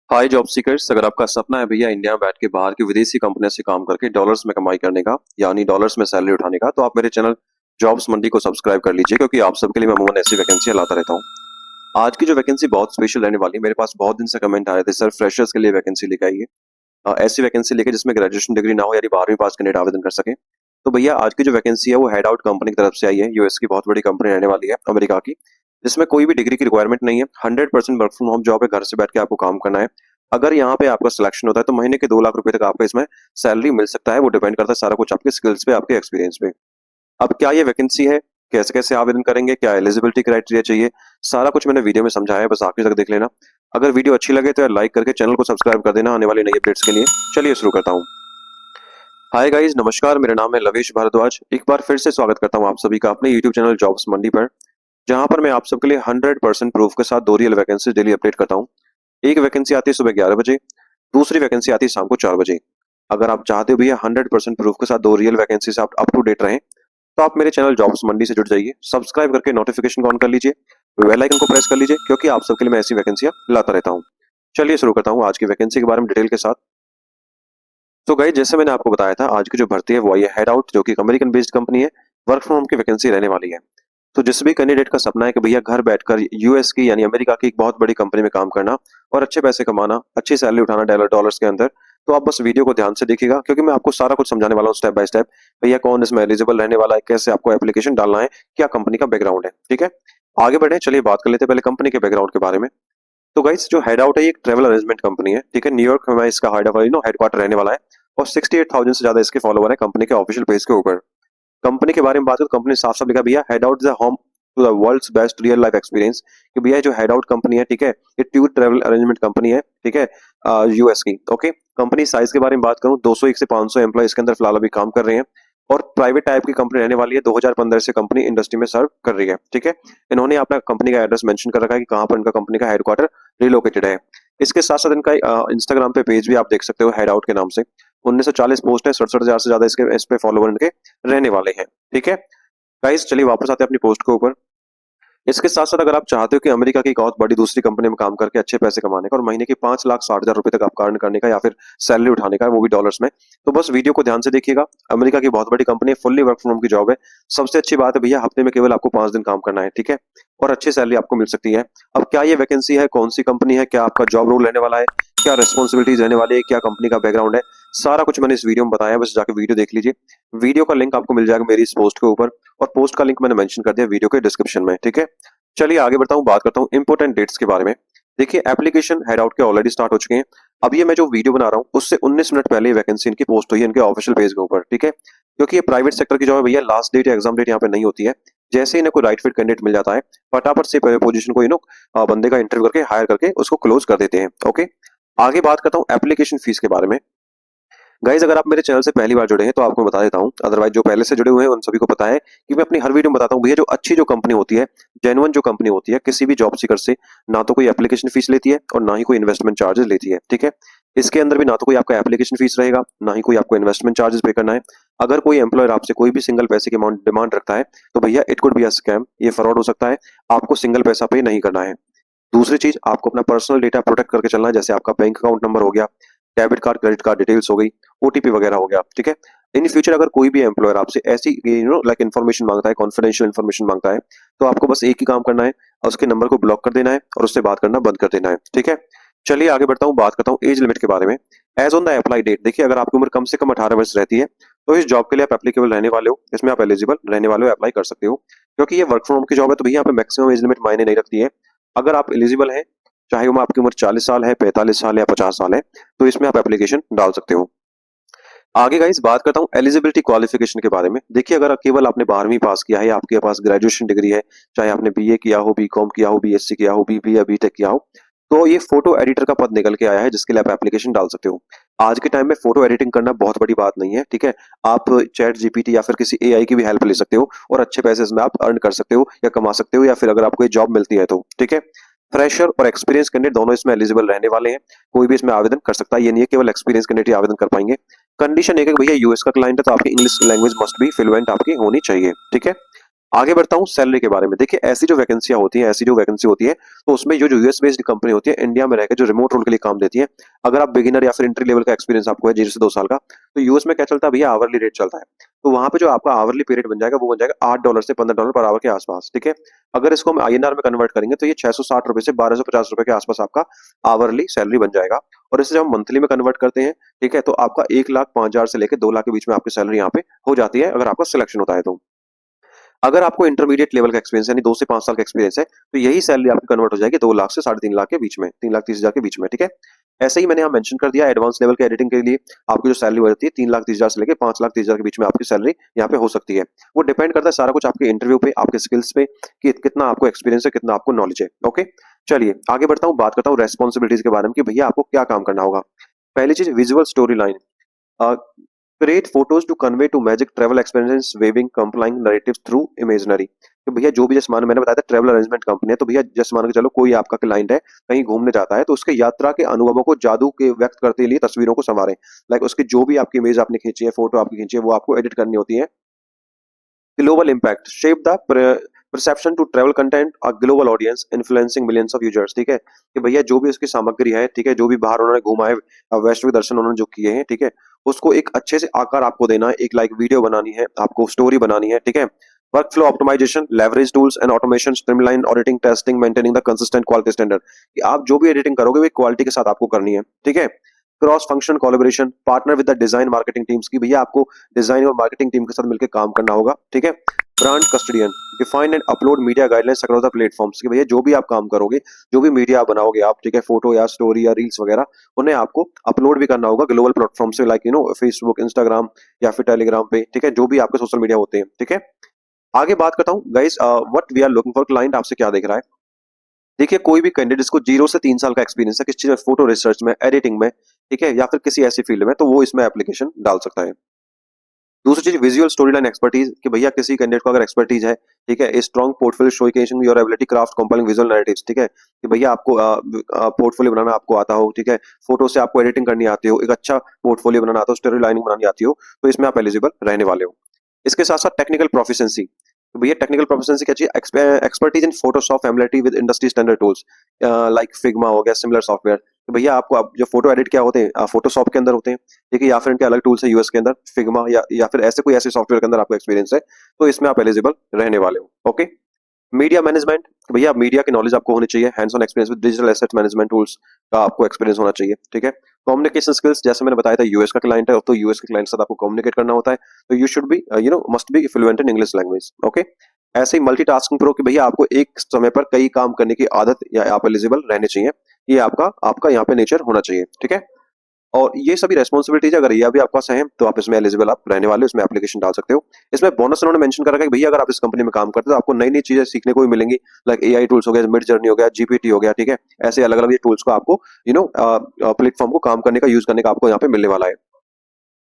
हाय job seekers, अगर आपका सपना है भैया इंडिया में बैठ के बाहर की विदेशी कंपनी से काम करके डॉलर्स में कमाई करने का, यानी डॉलर्स में सैलरी उठाने का, तो आप मेरे चैनल जॉब्स मंडी को सब्सक्राइब कर लीजिए, क्योंकि आप सबके लिए मैं अमूमन ऐसी वैकेंसी लाता रहता हूँ। आज की जो वैकेंसी बहुत स्पेशल रहने वाली है। मेरे पास बहुत दिन से कमेंट आए थे, सर फ्रेशर्स के लिए वैकेंसी लेके आइए। ऐसी वैकेंसी लेके जिसमें ग्रेजुएशन डिग्री ना हो, यानी 12वीं पास कैंडिडेट आवेदन कर सके। तो भैया आज की जो वैकेंसी है वो हेड आउट कंपनी की तरफ से आई है। यूएस की बहुत बड़ी कंपनी रहने वाली है, अमेरिका की, जिसमें कोई भी डिग्री की रिक्वायरमेंट नहीं है। 100% वर्क फ्रॉम होम जॉब है, घर से बैठ के आपको काम करना है। अगर यहाँ पे आपका सिलेक्शन होता है तो महीने के 2 लाख रुपए तक आपको इसमें सैलरी मिल सकता है। वो डिपेंड करता है सारा कुछ आपके स्किल्स पे, आपके एक्सपीरियंस पे। अब क्या ये वैकेंसी है, कैसे कैसे आवेदन करेंगे, क्या एलिजिबिलिटी क्राइटेरिया चाहिए, सारा कुछ मैंने वीडियो में समझाया है, बस आखिर तक देख लेना। अगर वीडियो अच्छी लगे तो यार लाइक करके चैनल को सब्सक्राइब कर देना आने वाली नई अपडेट्स के लिए। चलिए शुरू करता हूँ। हाय गाइस, नमस्कार, मेरा नाम है लवेश भारद्वाज। एक बार फिर से स्वागत करता हूँ आप सभी का अपने यूट्यूब चैनल जॉब्स मंडी पर, जहां पर मैं आप सबके लिए 100% प्रूफ के साथ 2 रियल वैकेंसी डेली अपडेट करता हूँ। एक वैकेंसी आती है सुबह 11 बजे, दूसरी वैकेंसी आती है शाम को 4 बजे। अगर आप चाहते हो भैया 100% प्रूफ के साथ 2 रियल वैकेंसी से आप अप टू डेट रहें, तो आप मेरे चैनल जॉब्स मंडी से जुड़ जाइए, सब्सक्राइब करके नोटिफिकेशन को ऑन कर लीजिए, बेल आइकन को प्रेस कर लीजिए, क्योंकि आप सबके लिए मैं ऐसी वैकेंसियां लाता रहता हूँ। चलिए शुरू करता हूँ आज की वैकेंसी के बारे में डिटेल के साथ। तो गाइस, जैसे मैंने आपको बताया था, आज की जो भर्ती है वो आई है हेड आउट, जो कि अमेरिकन बेस्ड कंपनी है। वर्क फ्रॉम होम की वैकेंसी रहने वाली है। तो जिस भी कैंडिडेट का सपना है कि भैया घर बैठकर यूएस की यानी अमेरिका की एक बहुत बड़ी कंपनी में काम करना और अच्छे पैसे कमाना, अच्छी सैलरी उठाना डॉलर्स के अंदर, तो आप बस वीडियो को ध्यान से देखिएगा, क्योंकि मैं आपको सारा कुछ समझाने वाला हूँ स्टेप बाय स्टेप। भैया कौन इसमें एलिजिबल रहने वाला है, कैसे आपको एप्लीकेशन डालना है, क्या कंपनी का बैकग्राउंड है। ठीक है, आगे बढ़े, चलिए बात कर लेते हैं पहले कंपनी के बैकग्राउंड के बारे में। तो गाइस, जो हेड आउट है ये एक ट्रेवल अरेंजमेंट कंपनी है। ठीक है, न्यूयॉर्क में इसका हेडक्वार्टर रहने वाला है। और 68,000 से ज्यादा इसके फॉलोवर है कंपनी के ऑफिशियल पेज के ऊपर। कंपनी के बारे में बात करें तो कंपनी साफ साफ लिखा भैया, head out the home to the world's best real life experience. कि भैया जो हेड आउट कंपनी है, ठीक है, ये टूर ट्रेवल अरेंजमेंट कंपनी है। ठीक है, यूएस की। ओके, कंपनी साइज के बारे में बात करूं, 201 से 500 एम्प्लॉय इसके अंदर फिलहाल अभी काम कर रहे हैं। और प्राइवेट टाइप की कंपनी रहने वाली है। 2015 से कंपनी इंडस्ट्री में सर्व कर रही है। ठीक है, इन्होंने अपना कंपनी का एड्रेस मेंशन कर रखा है कि कहां पर इनका कंपनी का हेडक्वार्टर रिलोकेटेड है। इसके साथ साथ इनका इंस्टाग्राम पे पेज भी आप देख सकते हो हेड आउट के नाम से। 1940 पोस्ट है, 67,000 से ज्यादा इसके इस पे फॉलोवर इनके रहने वाले हैं। ठीक है गाइस, चलिए वापस आते हैं अपनी पोस्ट के ऊपर। इसके साथ साथ अगर आप चाहते हो कि अमेरिका की एक बहुत बड़ी दूसरी कंपनी में काम करके अच्छे पैसे कमाने का और महीने के 5,60,000 रुपए तक आप अर्न करने का, या फिर सैलरी उठाने का, वो भी डॉलर्स में, तो बस वीडियो को ध्यान से देखिएगा। अमेरिका की बहुत बड़ी कंपनी है, फुल्ली वर्क फ्रॉम होम की जॉब है। सबसे अच्छी बात है भैया, हफ्ते में केवल आपको 5 दिन काम करना है। ठीक है, और अच्छी सैलरी आपको मिल सकती है। अब क्या ये वैकेंसी है, कौन सी कंपनी है, क्या आपका जॉब रोल रहने वाला है, क्या रिस्पॉन्सिबिलिटीज रहने वाली है, क्या कंपनी का बैकग्राउंड है, सारा कुछ मैंने इस वीडियो में बताया है। बस जाके वीडियो देख लीजिए। वीडियो का लिंक आपको मिल जाएगा मेरी इस पोस्ट के ऊपर, और पोस्ट का लिंक मैंने मेंशन कर दिया वीडियो के डिस्क्रिप्शन में। ठीक है, चलिए आगे बढ़ता हूँ, बात करता हूँ इंपोर्टेंट डेट्स के बारे में। देखिए, एप्लीकेशन हेड आउट के ऑलरेडी स्टार्ट हो चुके हैं। अब ये मैं जो वीडियो बना रहा हूँ उससे 19 मिनट पहले वैकेंसी इनकी पोस्ट हुई है इनके ऑफिशियल पेज के ऊपर। ठीक है, क्योंकि ये प्राइवेट सेक्टर की जॉब है भैया, लास्ट डेट या एग्जाम डेट यहाँ पे नहीं होती है। जैसे ही इन्हें कोई राइट फिट कैंडिडेट मिल जाता है, फटाफट से पोजीशन को बंदे का इंटरव्यू करके हायर करके उसको क्लोज कर देते हैं। ओके, आगे बात करता हूँ एप्लीकेशन फीस के बारे में। गाइज, अगर आप मेरे चैनल से पहली बार जुड़े हैं तो आपको बता देता हूँ, अदरवाइज जो पहले से जुड़े हुए हैं उन सभी को पता है कि मैं अपनी हर वीडियो में बताता हूँ भैया, जो अच्छी जो कंपनी होती है, जेन्युइन जो कंपनी होती है, किसी भी जॉब सीकर से ना तो कोई एप्लीकेशन फीस लेती है और ना ही कोई इन्वेस्टमेंट चार्जेस लेती है। ठीक है, इसके अंदर भी ना तो कोई आपका एप्लीकेशन फीस रहेगा, ना ही कोई आपको इन्वेस्टमेंट चार्जेस पे करना है। अगर कोई एम्प्लॉयर आपसे कोई भी सिंगल पैसे की अमाउंट डिमांड रखता है तो भैया it could be a scam, ये फ्रॉड हो सकता है। आपको सिंगल पैसा पे नहीं करना है। दूसरी चीज, आपको अपना पर्सनल डेटा प्रोटेक्ट करके चलना है, जैसे आपका बैंक अकाउंट नंबर हो गया, debit card credit card details हो गई, ओटीपी वगैरह हो गया। ठीक है, इन फ्यूचर अगर कोई भी एम्प्लॉयर आपसे ऐसी लाइक इन्फॉर्मेशन मांगता है, कॉन्फिडेंशियल इन्फॉर्मेशन मांगता है, तो आपको बस एक ही काम करना है, और उसके नंबर को ब्लॉक कर देना है और उससे बात करना बंद कर देना है। ठीक है, चलिए आगे बढ़ता हूँ, बात करता हूँ एज लिमिट के बारे में। Age on the apply date, देखिए अगर आपकी उम्र कम से कम 18 वर्ष रहती है तो इस जॉब के लिए आप एप्लीकेबल रहने वाले हो, इसमें आप एलिजिबल रहने वाले हो, अप्लाई कर सकते हो। क्योंकि ये वर्क फ्रॉम होम की जॉब है तो भैया यहाँ पे मैक्सिमम एज लिमिट मायने नहीं रखती है। अगर आप एलिजिबल हैं, चाहे वो आपकी उम्र 40 साल है, 45 साल या 50 साल है, तो इसमें आप एप्लीकेशन डाल सकते हो। आगे गाइस बात करता हूँ एलिजिबिलिटी क्वालिफिकेशन के बारे में। देखिए, अगर केवल आपने 12वीं पास किया है, आपके पास ग्रेजुएशन डिग्री है, चाहे आपने बीए किया हो, बीकॉम किया हो, बीएससी किया हो, बीबी या बीटेक किया हो, तो ये फोटो एडिटर का पद निकल के आया है जिसके लिए आप एप्लीकेशन डाल सकते हो। आज के टाइम में फोटो एडिटिंग करना बहुत बड़ी बात नहीं है। ठीक है, आप चैट जीपीटी या फिर किसी एआई की भी हेल्प ले सकते हो और अच्छे पैसे इसमें आप अर्न कर सकते हो या कमा सकते हो, या फिर अगर आपको ये जॉब मिलती है तो। ठीक है, फ्रेशर और एक्सपीरियंस कैंडिडेट दोनों इसमें एलिजिबल रहने वाले हैं। कोई भी इसमें आवेदन कर सकता है, ये नहीं है केवल एक्सपीरियंस कैंडिडेट ही आवेदन कर पाएंगे। कंडीशन एक है कि भैया यूएस का क्लाइंट है तो आपकी English language must be fluent आपकी होनी चाहिए। ठीक है, आगे बढ़ता हूँ सैलरी के बारे में। देखिए ऐसी जो वैकेंसियां होती हैं, ऐसी जो वैकेंसी होती है, तो उसमें जो जो यूएस बेस्ड कंपनी होती है, इंडिया में रहकर जो रिमोट रोल के लिए काम देती है, अगर आप बिगिनर या फिर एंट्री लेवल का एक्सपीरियंस आपको है 0 से 2 साल का, तो यूएस में क्या चलता है भैया, आवरली रेट चलता है। तो वहां पे जो आपका आवरली पे रेट बन जाएगा वो बन जाएगा $8 से $15 पर आवर के आसपास, ठीक है। अगर इसको हम आईएनआर में कन्वर्ट करेंगे तो ये 660 रुपए से 1250 रुपए के आसपास आपका आवरली सैलरी बन जाएगा। और इसे जब हम मंथली में कन्वर्ट करते हैं, ठीक है, तो आपका 1,05,000 से लेकर 2 लाख के बीच में आपकी सैलरी यहाँ पे हो जाती है, अगर आपका सिलेक्शन होता है तो। अगर आपको इंटरमीडिएट लेवल का एक्सपीरियंस यानी 2 से 5 साल का एक्सपीरियंस है, तो यही सैलरी आपकी कन्वर्ट हो जाएगी 2 लाख से 3.5 लाख के बीच में, 3,30,000 के बीच में, ठीक है। ऐसे ही मैंने यहाँ मेंशन कर दिया, एडवांस लेवल के एडिटिंग के लिए आपकी जो सैलरी हो जाती है 3,30,000 से लेकर 5,30,000 के बीच में आपकी सैलरी यहाँ पे हो सकती है। वो डिपेंड करता है सारा कुछ आपके इंटरव्यू पे, आपके स्किल्स पे, कि कितना आपको एक्सपीरियंस है, कितना आपको नॉलेज है। ओके, चलिए आगे बढ़ता हूँ, बात करता हूँ रेस्पॉन्सिबिलिटीज के बारे में कि भैया आपको क्या काम करना होगा। पहली चीज, visual story line. Create photos to convey to magic travel experience weaving complying narratives through imaginary. तो भैया जो भी, जैसे मैंने बताया था ट्रेवल अरेंजमेंट कंपनी है, तो भैया जैसे मान के चलो कोई आपका क्लाइंट है, कहीं घूमने जाता है, तो उसके यात्रा के अनुभवों को जादू के व्यक्त करते लिए तस्वीरों को संवारें। लाइक उसकी जो भी आपकी इमेज आपने खींची है, फोटो आपकी खींची है, वो आपको एडिट करनी होती है। Global impact, shape the perception to travel content a global audience influencing millions of users, ठीक है। कि भैया जो भी उसकी सामग्री है, ठीक है, जो भी बाहर उन्होंने घुमाए, वैश्विक दर्शन उन्होंने जो किए हैं, ठीक है, उसको एक अच्छे से आकार आपको देना है, एक लाइक वीडियो बनानी है, आपको स्टोरी बनानी है, ठीक है। Work flow optimization, leverage tools and automation, streamline auditing, testing, maintaining the consistent quality standard. कि आप जो भी एडिटिंग करोगे वो क्वालिटी के साथ आपको करनी है, ठीक है। Cross function collaboration, partner with the design marketing teams, की भैया आपको डिजाइन और मार्केटिंग टीम के साथ मिलकर काम करना होगा, ठीक है। Brand custodian, define and upload media guidelines across the platforms, कि भैया जो भी आप काम करोगे, जो भी मीडिया बनाओगे आप, ठीक है, फोटो या स्टोरी या रील्स वगैरह, उन्हें आपको अपलोड भी करना होगा ग्लोबल प्लेटफॉर्म से, लाइक फेसबुक, इंस्टाग्राम या फिर टेलीग्राम पे, ठीक है, जो भी आपके सोशल मीडिया होते हैं, ठीक है। आगे बात करता हूँ guys, what we are looking for, client आपसे क्या देख रहा है। देखिए कोई भी कैंडिडेट जिसको 0 से 3 साल का एक्सपीरियंस है किस चीज में, फोटो रिसर्च में, एडिटिंग में, ठीक है, या फिर किसी ऐसी फील्ड में, तो वो इसमें एप्लीकेशन डाल सकता है। दूसरी चीज, विजुअल स्टोरी लाइन एक्सपर्टीज, कि भैया किसी कैंडिडेट को अगर एक्सपर्टीज है, ठीक है, strong portfolio showcasing your ability craft compiling visual narratives, ठीक है, कि भैया आपको पोर्टफोलियो बनाना आपको आता हो, ठीक है, फोटो से आपको एडिटिंग करनी आती हो, एक अच्छा पोर्टफोलियो बनाना आता हो, स्टोरी लाइनिंग बनानी आती हो, तो इसमें आप एलिजिबल रहने वाले हो। इसके साथ साथ टेक्निकल प्रोफिशिएंसी, तो भैया टेक्निकल प्रोफिशिएंसी क्या चाहिए, expertise in Photoshop, familiarity with industry standard tools like Figma हो गया, सिमिलर सॉफ्टवेयर। तो भैया आपको जो फोटो एडिट क्या होते हैं, फोटोशॉप के अंदर होते हैं, ठीक है, या फिर इनके अलग टूल्स है यूएस के अंदर, फिग्मा या फिर ऐसे कोई ऐसे सॉफ्टवेयर के अंदर आपको एक्सपीरियंस है, तो इसमें आप एलिजिबल रहने वाले हो। ओके, मीडिया मैनेजमेंट, तो भैया मीडिया की नॉलेज आपको होनी चाहिए, hands on experience with digital asset management tools का आपको एक्सपीरियंस होना चाहिए, ठीक है। कम्युनिकेशन स्किल्स, जैसे मैंने बताया था यूएस का क्लाइंट है, तो यूएस के क्लाइंट के साथ आपको कम्युनिकेट करना होता है, तो you should be must be fluent in English language. Okay, ऐसे ही मल्टीटास्किंग प्रो, कि भैया आपको एक समय पर कई काम करने की आदत या आप एलिजिबल रहने चाहिए, ये आपका आपका यहाँ पे नेचर होना चाहिए, ठीक है। और ये सभी रेस्पॉन्सिबिलिटीज अगर ये भी आपके पास है, तो आप इसमें एलिजिबल आप रहने वाले हो, इसमें एप्लीकेशन डाल सकते हो। इसमें बोनस उन्होंने मेंशन कर रखा है कि भैया अगर आप इस कंपनी में काम करते हो तो आपको नई नई चीजें सीखने को भी मिलेंगी, लाइक एआई टूल्स हो गया, मिड जर्नी हो गया, जीपीटी हो गया, ठीक है, ऐसे अलग अलग ये टूल्स को आपको प्लेटफॉर्म को काम करने का, यूज करने का आपको यहाँ पे मिलने वाला है।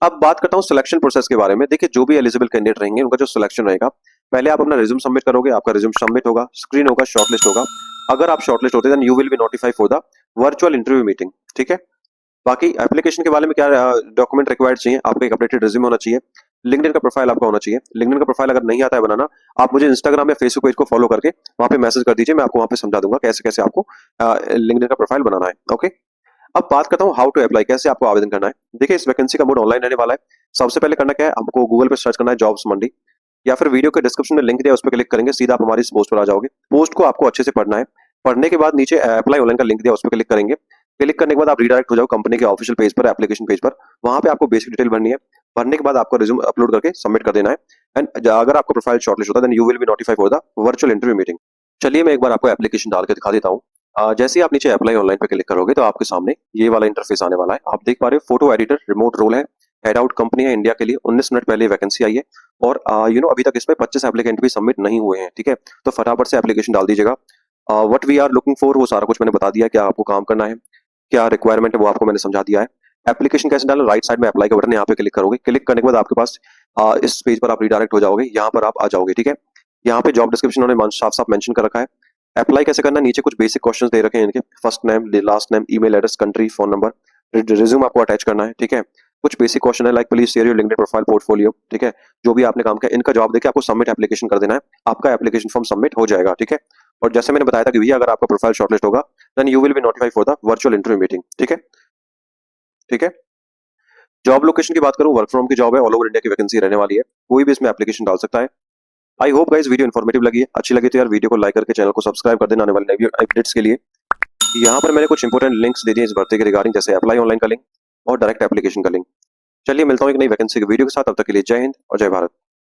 अब बात करता हूँ सिलेक्शन प्रोसेस के बारे में। देखिए जो भी एलिजिबल कैंडिडेट रहेंगे उनका जो सिलेक्शन रहेगा, पहले आप अपना रिज्यूम सबमिट करोगे, आपका रिज्यूम सबमिट होगा, स्क्रीन होगा, शॉर्टलिस्ट होगा। अगर आप शॉर्टलिस्ट होते हैं, then you will be notified for the virtual interview meeting, ठीक है। बाकी एप्लीकेशन के बारे में क्या डॉक्यूमेंट रिक्वायर्ड चाहिए, आपका एक अपडेटेड रिज्यूम होना चाहिए, लिंक्डइन का प्रोफाइल आपका होना चाहिए। लिंक्डइन का प्रोफाइल अगर नहीं आता है बनाना, आप मुझे इंस्टाग्राम या फेसबुक पेज को फॉलो करके वहां पे मैसेज कर दीजिए, मैं आपको वहां पे समझा दूंगा कैसे कैसे आपको लिंक्डइन का प्रोफाइल बनाना है। ओके, अब बात करता हूँ हाउ टू अप्लाई, कैसे आपको आवेदन करना है। देखिए इस वैकेंसी का मोड ऑनलाइन रहने वाला है। सबसे पहले करना क्या है, आपको गूगल पे सर्च करना है जॉब्स मंडी, या फिर वीडियो के डिस्क्रिप्शन में लिंक दिया है, उस पर क्लिक करेंगे, सीधा आप हमारी इस पोस्ट पर आ जाओगे। पोस्ट को आपको अच्छे से पढ़ना है, पढ़ने के बाद नीचे अप्लाई ऑनलाइन का लिंक दिया, उस पर क्लिक करेंगे। क्लिक करने के बाद आप रिडायरेक्ट हो जाओ कंपनी के ऑफिशियल पेज पर, एप्लीकेशन पेज पर। वहां पे आपको बेसिक डिटेल भरनी है, भरने के बाद आपको रिज्यूम अपलोड करके सबमिट कर देना है। एंड अगर आपका प्रोफाइल शॉर्टलिस्ट होता है, then you will be notified for the virtual interview meeting. चलिए मैं एक बार आपको एप्लीकेशन डाल के दिखा देता हूँ। जैसे ही आप नीचे अप्लाई ऑनलाइन पे क्लिक करोगे, तो आपके सामने ये वाला इंटरफेस आने वाला है। आप देख पा रहे हो फोटो एडिटर रिमोट रोल है, हेड आउट कंपनी है इंडिया के लिए, 19 मिनट पहले वैकेंसी आई है। और अभी तक इसमें 25 एप्लीकेंट भी सबमिट नहीं हुए हैं, ठीक है। तो फटाफट से एप्लीकेशन डाल दीजिएगा। What we are looking for, वो सारा कुछ मैंने बता दिया, क्या आपको काम करना है, क्या रिक्वायरमेंट है, वो आपको मैंने समझा दिया है। एप्लीकेशन कैसे डालना, राइट साइड में अप्लाई का बटन, यहाँ पे क्लिक करोगे। क्लिक करने के बाद आपके पास इस पेज पर आप रिडायरेक्ट हो जाओगे, यहाँ पर आप आ जाओगे, ठीक है। यहाँ पे जॉब डिस्क्रिप्शन उन्होंने साफ साफ मेंशन कर रखा है। अप्लाई कैसे करना है, नीचे कुछ बेसिक क्वेश्चंस दे रखे हैं इनके, first name, last name, email address, country, phone number, resume आपको अटैच करना है, ठीक है। कुछ बेसिक क्वेश्चन है, like please share your LinkedIn profile portfolio, ठीक है। जो भी आपने काम किया इनका जवाब देके आपको सबमिट एप्लीकेशन कर देना है, आपका एप्लीकेशन फॉर्म सबमिट हो जाएगा, ठीक है। और जैसे मैंने बताया था कि भैया अगर आपका प्रोफाइल शॉर्टलिस्ट होगा then you will be notified for the virtual interview meeting, ठीक है। ठीक है। जॉब लोकेशन की बात करूं, वर्क फ्रॉम की जॉब है, ऑल ओवर इंडिया की वैकेंसी रहने वाली है, कोई भी इसमें एप्लीकेशन डाल सकता है। I hope guys video informative लगी है, अच्छी लगी तो यार वीडियो को लाइक करके चैनल को सब्सक्राइब कर देना आने वाले नई अपडेट्स के लिए। यहाँ पर मैंने कुछ इंपोर्टेंट लिंक्स दे दिए इस भर्ती के रिगार्डिंग, जैसे अप्लाई ऑनलाइन का लिंक और डायरेक्ट एप्लीकेशन का लिंक। चलिए मिलता हूँ एक नई वैकेंसी की वीडियो के साथ, तब तक के लिए जय हिंद और जय भारत।